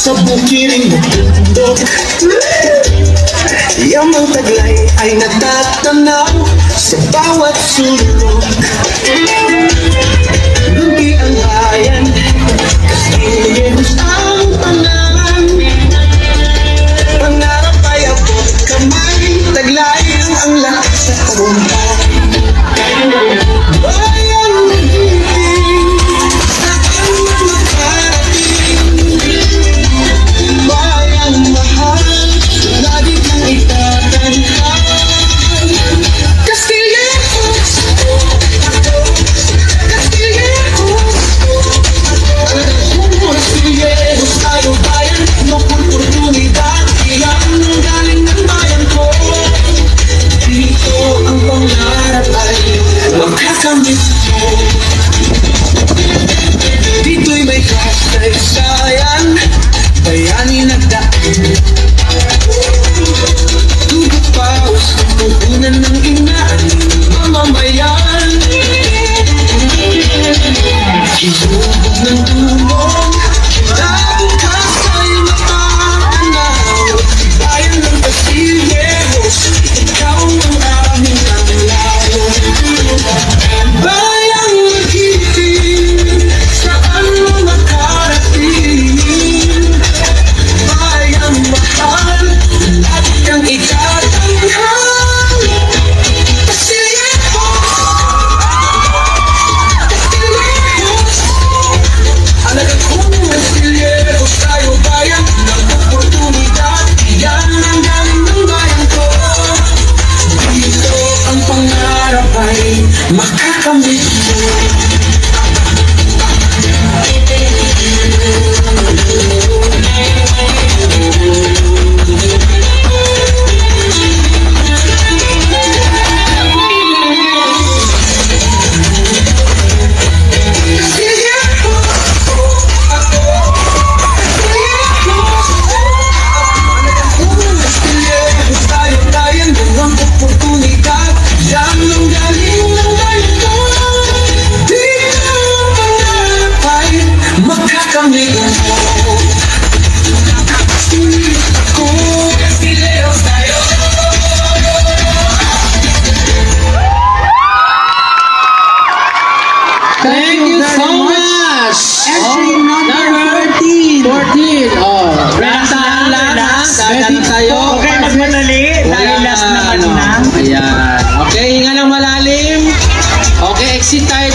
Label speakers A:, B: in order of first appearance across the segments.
A: sa bukiring bundok. Yamang taglay ay natatanaw sa bawat sulok. Lugi ang bayan, kastilyos ang tanan. Pangarap ay abot kamay, taglay ang lahat sa taumpa. Bayang hihing sa mga parating, bayang mahal, lagi kang itatandaan. Kastilyos, Kastilyos, ang Kastilyos.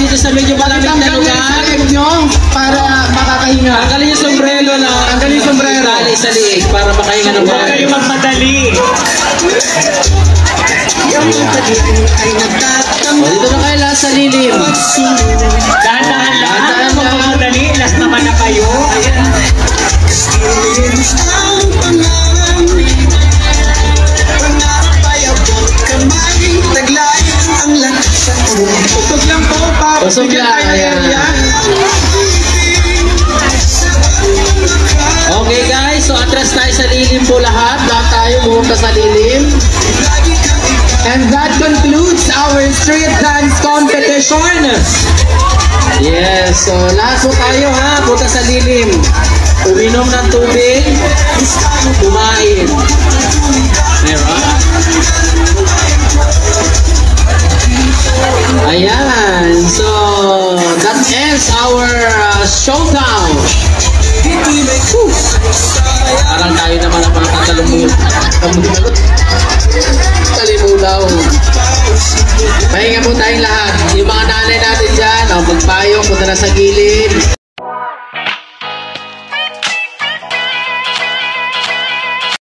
B: dito sa medyo malamig na lugar.
A: nyo para makakahinga.
B: Tanggalin yung sombrero na.
A: Tanggalin yung sombrero.
B: Tali sa liig para makahinga ng
C: Huwag kayo magmadali.
A: Ay nagtatampo.
B: O, dito na kayo lahat sa lilim.
C: Dahan-dahan lang.
B: Dahan-dahan
C: Huwag
B: lang.
C: magmadali. Last naman na kayo.
A: Ang pangarap, pangarap ay abot kamay. Taglay ang lakas sa tuwa. Usog lang po, pa.
B: Usog lang, ayan. Okay guys, so atras tayo sa lilim po lahat. Lahat tayo pumunta sa lilim.
A: And that concludes our street dance competition.
B: Yes, so lahat po tayo ha. Punta sa lilim. Uminom ng tubig. Kumain. Meron? Ayan. So, that ends our showdown. Whew. Parang tayo naman ang mga tatalumod. Talimu daw. Pahinga po tayong lahat. Yung mga nanay natin dyan, magpayong, punta na sa gilid.